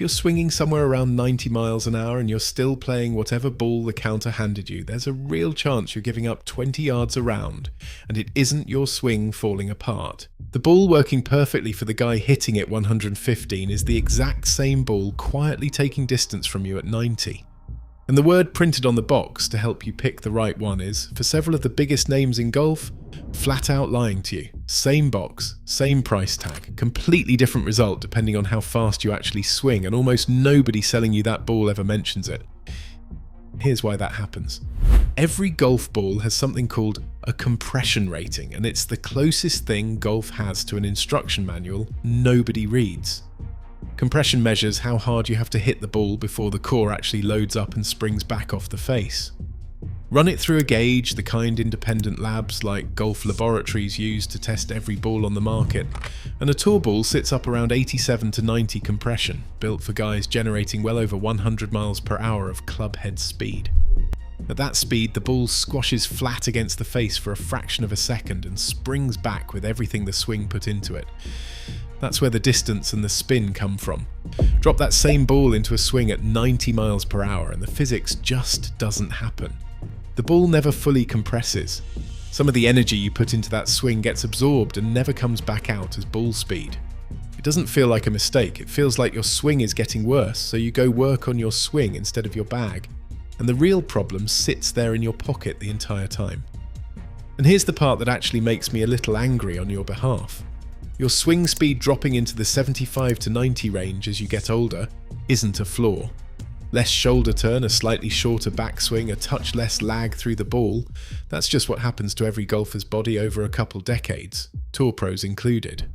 you're swinging somewhere around 90 miles an hour and you're still playing whatever ball the counter handed you, there's a real chance you're giving up 20 yards around, and it isn't your swing falling apart. The ball working perfectly for the guy hitting it 115 is the exact same ball quietly taking distance from you at 90. And the word printed on the box to help you pick the right one is, for several of the biggest names in golf, flat out lying to you. Same box, same price tag, completely different result depending on how fast you actually swing, and almost nobody selling you that ball ever mentions it. Here's why that happens. Every golf ball has something called a compression rating, and it's the closest thing golf has to an instruction manual nobody reads. Compression measures how hard you have to hit the ball before the core actually loads up and springs back off the face. Run it through a gauge, the kind independent labs like golf laboratories use to test every ball on the market, and a tour ball sits up around 87 to 90 compression, built for guys generating well over 100 miles per hour of club head speed. At that speed, the ball squashes flat against the face for a fraction of a second and springs back with everything the swing put into it. That's where the distance and the spin come from. Drop that same ball into a swing at 90 miles per hour and the physics just doesn't happen. The ball never fully compresses. Some of the energy you put into that swing gets absorbed and never comes back out as ball speed. It doesn't feel like a mistake, it feels like your swing is getting worse, so you go work on your swing instead of your bag. And the real problem sits there in your pocket the entire time. And here's the part that actually makes me a little angry on your behalf. Your swing speed dropping into the 75 to 90 range as you get older isn't a flaw. Less shoulder turn, a slightly shorter backswing, a touch less lag through the ball, that's just what happens to every golfer's body over a couple decades, tour pros included.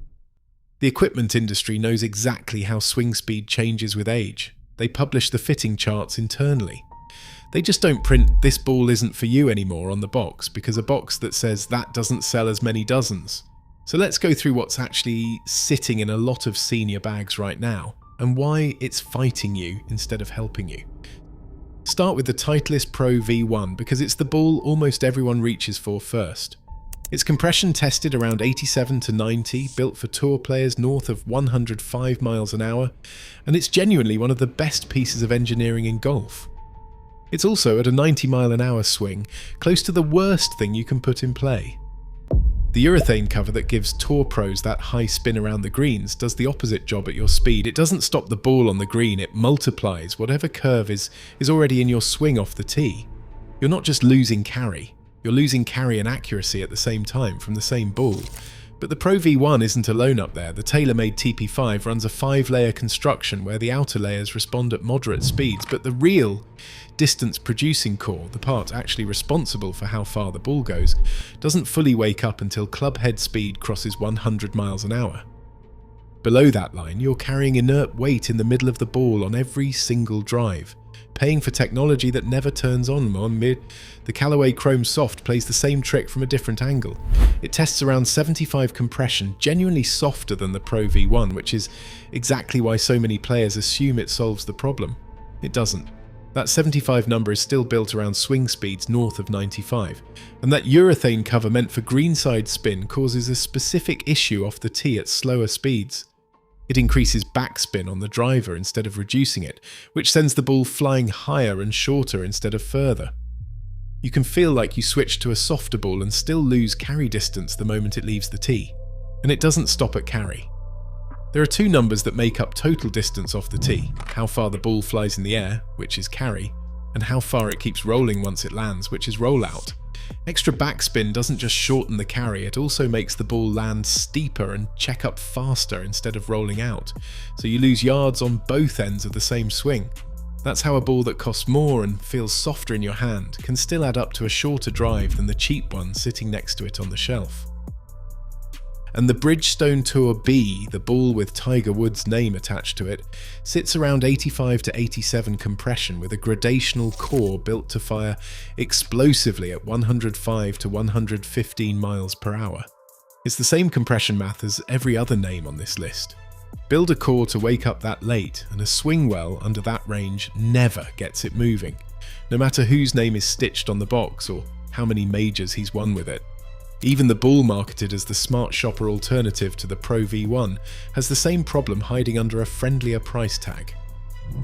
The equipment industry knows exactly how swing speed changes with age. They publish the fitting charts internally. They just don't print "this ball isn't for you anymore" on the box because a box that says that doesn't sell as many dozens. So let's go through what's actually sitting in a lot of senior bags right now, and why it's fighting you instead of helping you. Start with the Titleist Pro V1 because it's the ball almost everyone reaches for first. It's compression tested around 87 to 90, built for tour players north of 105 miles an hour, and it's genuinely one of the best pieces of engineering in golf. It's also at a 90 mile an hour swing, close to the worst thing you can put in play. The urethane cover that gives tour pros that high spin around the greens does the opposite job at your speed. It doesn't stop the ball on the green, it multiplies whatever curve is already in your swing off the tee. You're not just losing carry, you're losing carry and accuracy at the same time from the same ball. But the Pro V1 isn't alone up there. The tailor-made TP5 runs a 5-layer construction where the outer layers respond at moderate speeds, but the real distance-producing core, the part actually responsible for how far the ball goes, doesn't fully wake up until club head speed crosses 100 miles an hour. Below that line, you're carrying inert weight in the middle of the ball on every single drive, paying for technology that never turns on. The Callaway Chrome Soft plays the same trick from a different angle. It tests around 75 compression, genuinely softer than the Pro V1, which is exactly why so many players assume it solves the problem. It doesn't. That 75 number is still built around swing speeds north of 95, and that urethane cover meant for greenside spin causes a specific issue off the tee at slower speeds. It increases backspin on the driver instead of reducing it, which sends the ball flying higher and shorter instead of further. You can feel like you switch to a softer ball and still lose carry distance the moment it leaves the tee, and it doesn't stop at carry. There are two numbers that make up total distance off the tee: how far the ball flies in the air, which is carry, and how far it keeps rolling once it lands, which is rollout. Extra backspin doesn't just shorten the carry, it also makes the ball land steeper and check up faster instead of rolling out, so you lose yards on both ends of the same swing. That's how a ball that costs more and feels softer in your hand can still add up to a shorter drive than the cheap one sitting next to it on the shelf. And the Bridgestone Tour B, the ball with Tiger Woods' name attached to it, sits around 85 to 87 compression with a gradational core built to fire explosively at 105 to 115 miles per hour. It's the same compression math as every other name on this list. Build a core to wake up that late, and a swing well under that range never gets it moving, no matter whose name is stitched on the box or how many majors he's won with it. Even the ball marketed as the smart shopper alternative to the Pro V1 has the same problem hiding under a friendlier price tag.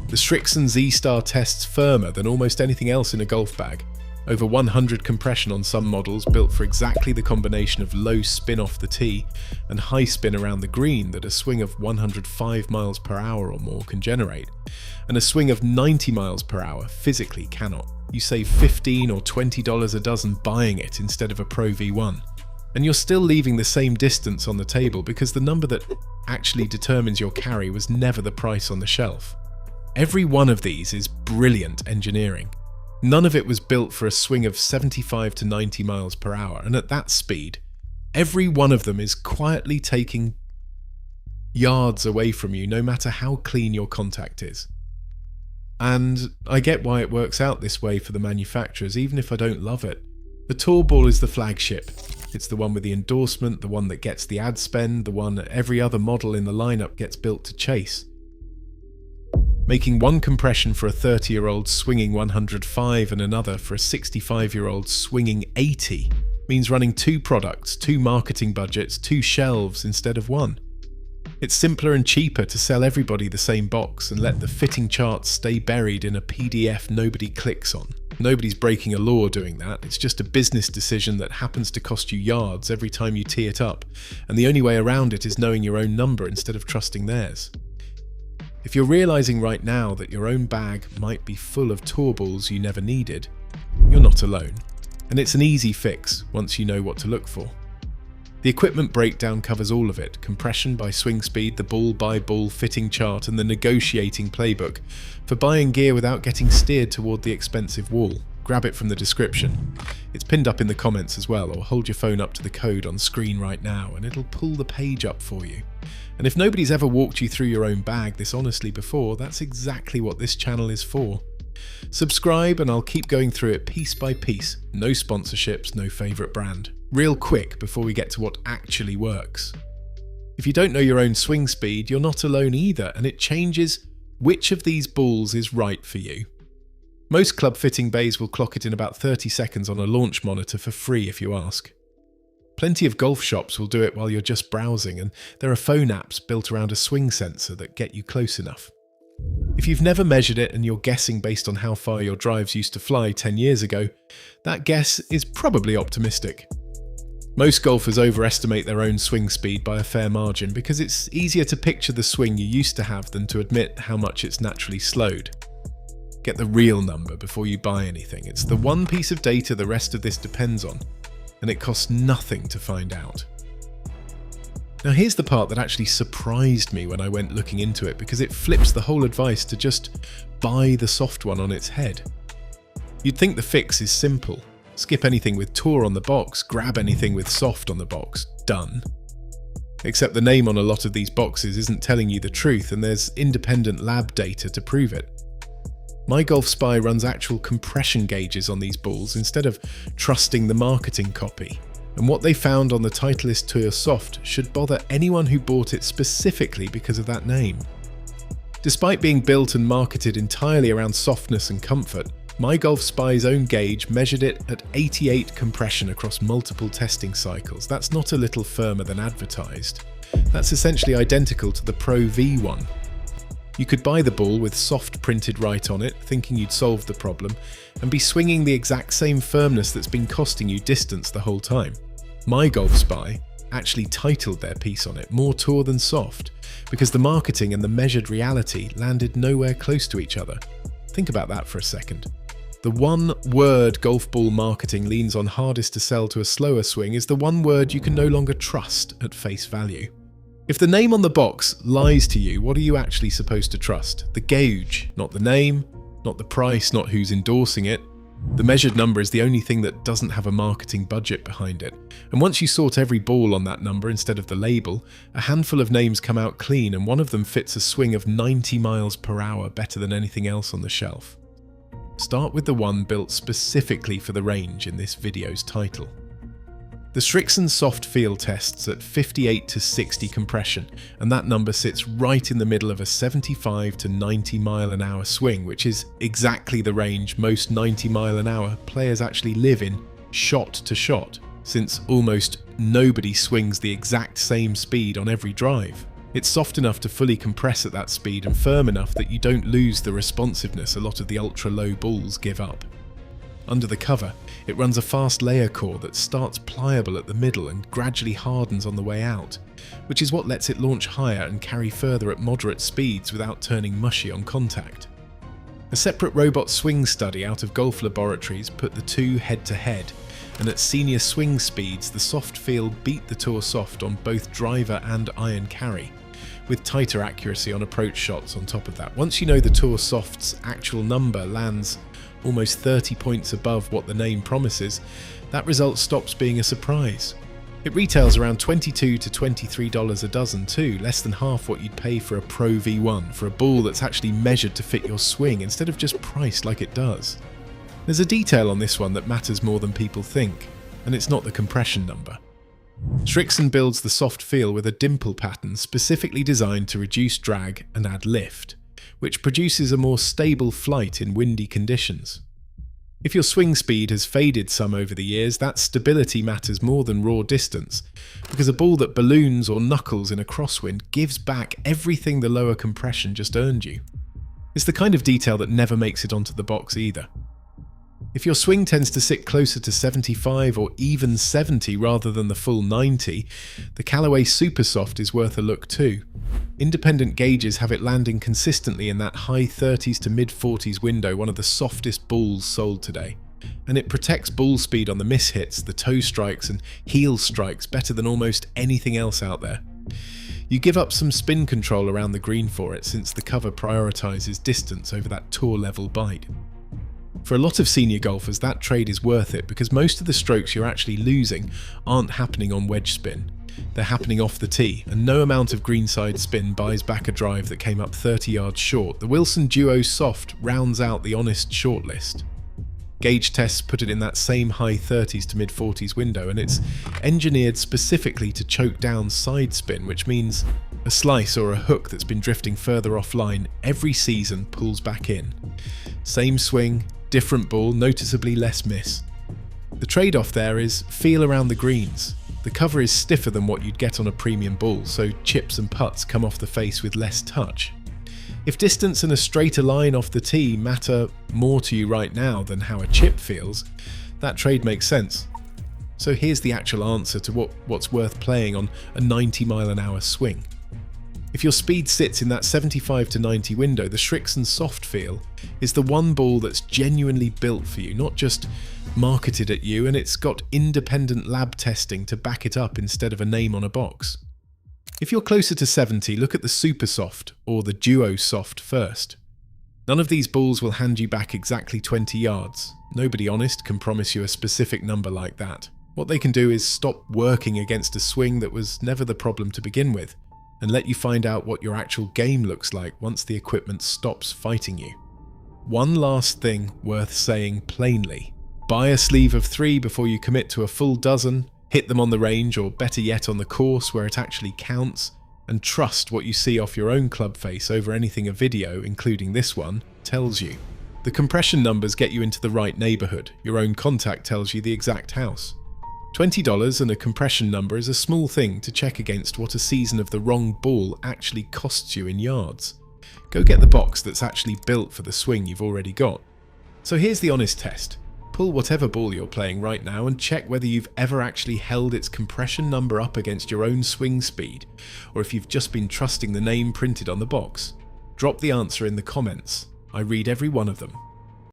The Strixon Z-Star tests firmer than almost anything else in a golf bag. Over 100 compression on some models, built for exactly the combination of low spin off the tee and high spin around the green that a swing of 105 miles per hour or more can generate, and a swing of 90 miles per hour physically cannot. You save $15 or $20 a dozen buying it instead of a Pro V1. And you're still leaving the same distance on the table because the number that actually determines your carry was never the price on the shelf. Every one of these is brilliant engineering. None of it was built for a swing of 75 to 90 miles per hour, and at that speed, every one of them is quietly taking yards away from you, no matter how clean your contact is. And I get why it works out this way for the manufacturers, even if I don't love it. The Tour Ball is the flagship. It's the one with the endorsement, the one that gets the ad spend, the one that every other model in the lineup gets built to chase. Making one compression for a 30-year-old swinging 105 and another for a 65-year-old swinging 80 means running two products, two marketing budgets, two shelves instead of one. It's simpler and cheaper to sell everybody the same box and let the fitting charts stay buried in a PDF nobody clicks on. Nobody's breaking a law doing that. It's just a business decision that happens to cost you yards every time you tee it up, and the only way around it is knowing your own number instead of trusting theirs. If you're realizing right now that your own bag might be full of tour balls you never needed, you're not alone, and it's an easy fix once you know what to look for. The equipment breakdown covers all of it: compression by swing speed, the ball by ball fitting chart, and the negotiating playbook for buying gear without getting steered toward the expensive wall. Grab it from the description. It's pinned up in the comments as well, or hold your phone up to the code on screen right now and it'll pull the page up for you. And if nobody's ever walked you through your own bag this honestly before, that's exactly what this channel is for. Subscribe and I'll keep going through it piece by piece. No sponsorships, no favourite brand. Real quick before we get to what actually works. If you don't know your own swing speed, you're not alone either, and it changes which of these balls is right for you. Most club fitting bays will clock it in about 30 seconds on a launch monitor for free if you ask. Plenty of golf shops will do it while you're just browsing, and there are phone apps built around a swing sensor that get you close enough. If you've never measured it and you're guessing based on how far your drives used to fly 10 years ago, that guess is probably optimistic. Most golfers overestimate their own swing speed by a fair margin because it's easier to picture the swing you used to have than to admit how much it's naturally slowed. Get the real number before you buy anything. It's the one piece of data the rest of this depends on, and it costs nothing to find out. Now here's the part that actually surprised me when I went looking into it, because it flips the whole advice to just buy the soft one on its head. You'd think the fix is simple. Skip anything with Tour on the box, grab anything with soft on the box, done. Except the name on a lot of these boxes isn't telling you the truth, and there's independent lab data to prove it. MyGolfSpy runs actual compression gauges on these balls instead of trusting the marketing copy, and what they found on the Titleist Tour Soft should bother anyone who bought it specifically because of that name. Despite being built and marketed entirely around softness and comfort, MyGolfSpy's own gauge measured it at 88 compression across multiple testing cycles. That's not a little firmer than advertised. That's essentially identical to the Pro V1. You could buy the ball with soft printed right on it, thinking you'd solved the problem, and be swinging the exact same firmness that's been costing you distance the whole time. MyGolfSpy actually titled their piece on it More Tour Than Soft, because the marketing and the measured reality landed nowhere close to each other. Think about that for a second. The one word golf ball marketing leans on hardest to sell to a slower swing is the one word you can no longer trust at face value. If the name on the box lies to you, what are you actually supposed to trust? The gauge, not the name, not the price, not who's endorsing it. The measured number is the only thing that doesn't have a marketing budget behind it. And once you sort every ball on that number instead of the label, a handful of names come out clean, and one of them fits a swing of 90 miles per hour better than anything else on the shelf. Start with the one built specifically for the range in this video's title. The Strixon soft feel tests at 58 to 60 compression, and that number sits right in the middle of a 75 to 90 mile an hour swing, which is exactly the range most 90 mile an hour players actually live in shot to shot, since almost nobody swings the exact same speed on every drive. It's soft enough to fully compress at that speed and firm enough that you don't lose the responsiveness a lot of the ultra-low balls give up. Under the cover, it runs a fast layer core that starts pliable at the middle and gradually hardens on the way out, which is what lets it launch higher and carry further at moderate speeds without turning mushy on contact. A separate robot swing study out of golf laboratories put the two head-to-head, and at senior swing speeds the soft feel beat the Tour Soft on both driver and iron carry, with tighter accuracy on approach shots on top of that. Once you know the Tour Soft's actual number lands almost 30 points above what the name promises, that result stops being a surprise. It retails around $22 to $23 a dozen too, less than half what you'd pay for a Pro V1 for a ball that's actually measured to fit your swing instead of just priced like it does. There's a detail on this one that matters more than people think, and it's not the compression number. Srixon builds the soft feel with a dimple pattern specifically designed to reduce drag and add lift, which produces a more stable flight in windy conditions. If your swing speed has faded some over the years, that stability matters more than raw distance, because a ball that balloons or knuckles in a crosswind gives back everything the lower compression just earned you. It's the kind of detail that never makes it onto the box either. If your swing tends to sit closer to 75 or even 70 rather than the full 90, the Callaway Super Soft is worth a look too. Independent gauges have it landing consistently in that high 30s to mid 40s window, one of the softest balls sold today. And it protects ball speed on the mishits, the toe strikes and heel strikes better than almost anything else out there. You give up some spin control around the green for it, since the cover prioritizes distance over that tour level bite. For a lot of senior golfers, that trade is worth it because most of the strokes you're actually losing aren't happening on wedge spin. They're happening off the tee, and no amount of greenside spin buys back a drive that came up 30 yards short. The Wilson Duo Soft rounds out the honest shortlist. Gauge tests put it in that same high 30s to mid 40s window, and it's engineered specifically to choke down side spin, which means a slice or a hook that's been drifting further offline every season pulls back in. Same swing, different ball, noticeably less miss. The trade-off there is feel around the greens. The cover is stiffer than what you'd get on a premium ball, so chips and putts come off the face with less touch. If distance and a straighter line off the tee matter more to you right now than how a chip feels, that trade makes sense. So here's the actual answer to what's worth playing on a 90-mile-an-hour swing. If your speed sits in that 75 to 90 window, the Srixon Soft Feel is the one ball that's genuinely built for you, not just marketed at you, and it's got independent lab testing to back it up instead of a name on a box. If you're closer to 70, look at the Super Soft or the Duo Soft first. None of these balls will hand you back exactly 20 yards. Nobody honest can promise you a specific number like that. What they can do is stop working against a swing that was never the problem to begin with, and let you find out what your actual game looks like once the equipment stops fighting you. One last thing worth saying plainly. Buy a sleeve of 3 before you commit to a full dozen, hit them on the range or better yet on the course where it actually counts, and trust what you see off your own club face over anything a video, including this one, tells you. The compression numbers get you into the right neighborhood. Your own contact tells you the exact house. $20 and a compression number is a small thing to check against what a season of the wrong ball actually costs you in yards. Go get the box that's actually built for the swing you've already got. So here's the honest test. Pull whatever ball you're playing right now and check whether you've ever actually held its compression number up against your own swing speed, or if you've just been trusting the name printed on the box. Drop the answer in the comments. I read every one of them.